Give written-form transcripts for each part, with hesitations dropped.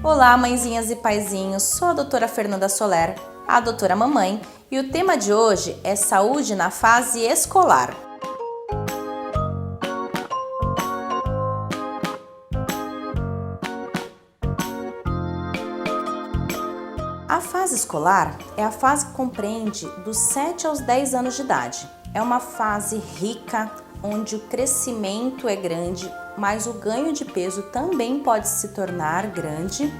Olá, mãezinhas e paizinhos, sou a doutora Fernanda Soler, a doutora mamãe, e o tema de hoje é saúde na fase escolar. A fase escolar é a fase que compreende dos 7 aos 10 anos de idade. É uma fase rica, onde o crescimento é grande, mas o ganho de peso também pode se tornar grande,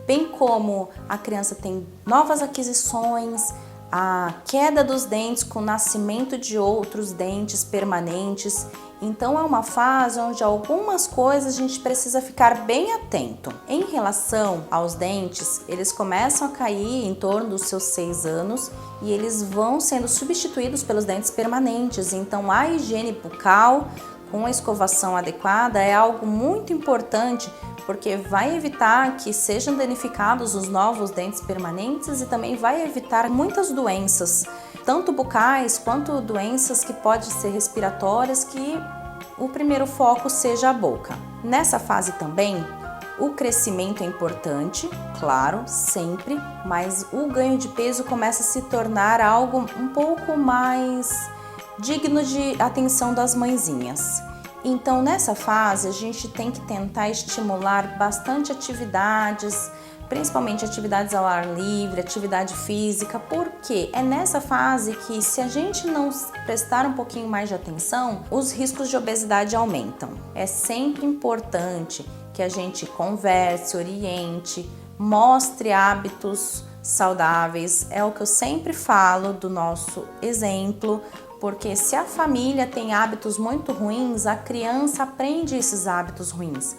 bem como a criança tem novas aquisições, a queda dos dentes com o nascimento de outros dentes permanentes. Então é uma fase onde algumas coisas a gente precisa ficar bem atento. Em relação aos dentes, eles começam a cair em torno dos seus 6 anos e eles vão sendo substituídos pelos dentes permanentes. Então a higiene bucal com a escovação adequada é algo muito importante, porque vai evitar que sejam danificados os novos dentes permanentes e também vai evitar muitas doenças, tanto bucais quanto doenças que podem ser respiratórias, que o primeiro foco seja a boca. Nessa fase também, o crescimento é importante, claro, sempre, mas o ganho de peso começa a se tornar algo um pouco mais digno de atenção das mãezinhas. Então, nessa fase, a gente tem que tentar estimular bastante atividades, principalmente atividades ao ar livre, atividade física, porque é nessa fase que, se a gente não prestar um pouquinho mais de atenção, os riscos de obesidade aumentam. É sempre importante que a gente converse, oriente, mostre hábitos saudáveis. É o que eu sempre falo do nosso exemplo, porque se a família tem hábitos muito ruins, a criança aprende esses hábitos ruins.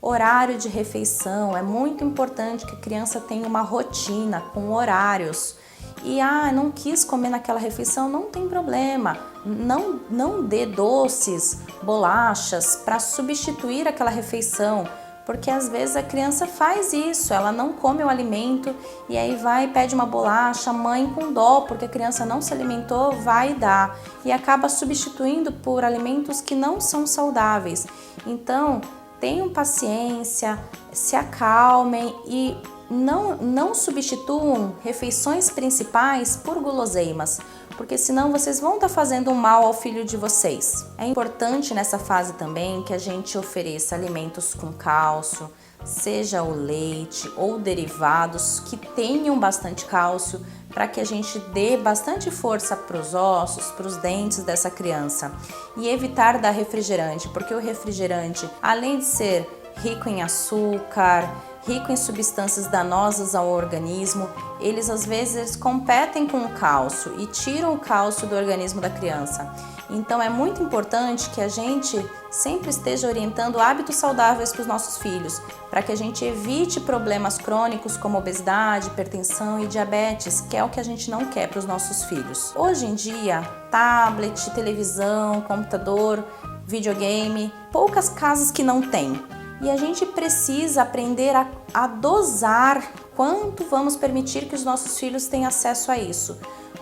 Horário de refeição, é muito importante que a criança tenha uma rotina com horários. E não quis comer naquela refeição, não tem problema. Não dê doces, bolachas para substituir aquela refeição, porque às vezes a criança faz isso, ela não come o alimento e aí vai e pede uma bolacha, a mãe com dó, porque a criança não se alimentou, vai dar e acaba substituindo por alimentos que não são saudáveis. Então, tenham paciência, se acalmem e não substituam refeições principais por guloseimas, porque senão vocês vão estar fazendo um mal ao filho de vocês. É importante nessa fase também que a gente ofereça alimentos com cálcio, seja o leite ou derivados que tenham bastante cálcio, para que a gente dê bastante força para os ossos, para os dentes dessa criança. E evitar dar refrigerante, porque o refrigerante, além de ser rico em açúcar, rico em substâncias danosas ao organismo, eles às vezes competem com o cálcio e tiram o cálcio do organismo da criança. Então é muito importante que a gente sempre esteja orientando hábitos saudáveis para os nossos filhos, para que a gente evite problemas crônicos como obesidade, hipertensão e diabetes, que é o que a gente não quer para os nossos filhos. Hoje em dia, tablet, televisão, computador, videogame, poucas casas que não têm. E a gente precisa aprender a dosar quanto vamos permitir que os nossos filhos tenham acesso a isso.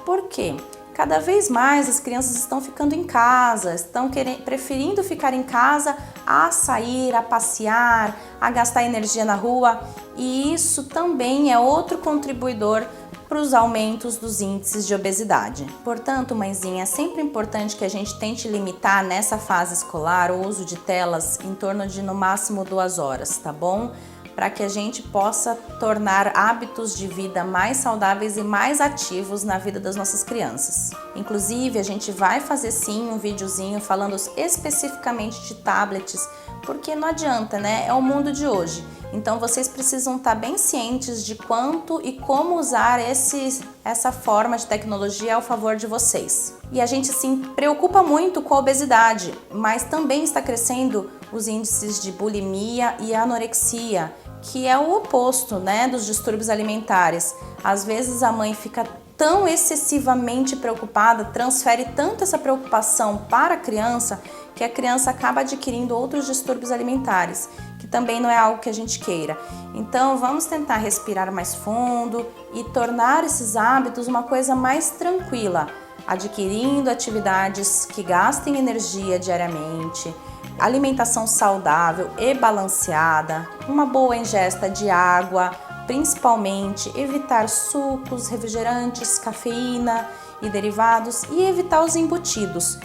Por quê? Cada vez mais as crianças estão ficando em casa, estão preferindo ficar em casa a sair, a passear, a gastar energia na rua, e isso também é outro contribuidor para os aumentos dos índices de obesidade. Portanto, mãezinha, é sempre importante que a gente tente limitar nessa fase escolar o uso de telas em torno de no máximo 2 horas, tá bom? Para que a gente possa tornar hábitos de vida mais saudáveis e mais ativos na vida das nossas crianças. Inclusive, a gente vai fazer sim um videozinho falando especificamente de tablets, porque não adianta, né? É o mundo de hoje. Então, vocês precisam estar bem cientes de quanto e como usar essa forma de tecnologia ao favor de vocês. E a gente se preocupa muito com a obesidade, mas também está crescendo os índices de bulimia e anorexia, que é o oposto, né, dos distúrbios alimentares. Às vezes a mãe fica tão excessivamente preocupada, transfere tanto essa preocupação para a criança, que a criança acaba adquirindo outros distúrbios alimentares, que também não é algo que a gente queira. Então vamos tentar respirar mais fundo e tornar esses hábitos uma coisa mais tranquila, adquirindo atividades que gastem energia diariamente, alimentação saudável e balanceada, uma boa ingesta de água, principalmente evitar sucos, refrigerantes, cafeína e derivados e evitar os embutidos.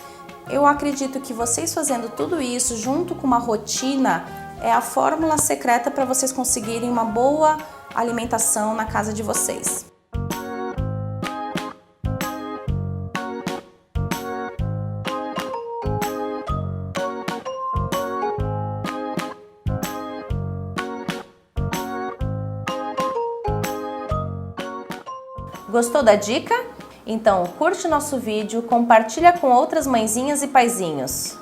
Eu acredito que vocês fazendo tudo isso junto com uma rotina é a fórmula secreta para vocês conseguirem uma boa alimentação na casa de vocês. Gostou da dica? Então curte o nosso vídeo, compartilha com outras mãezinhas e paizinhos.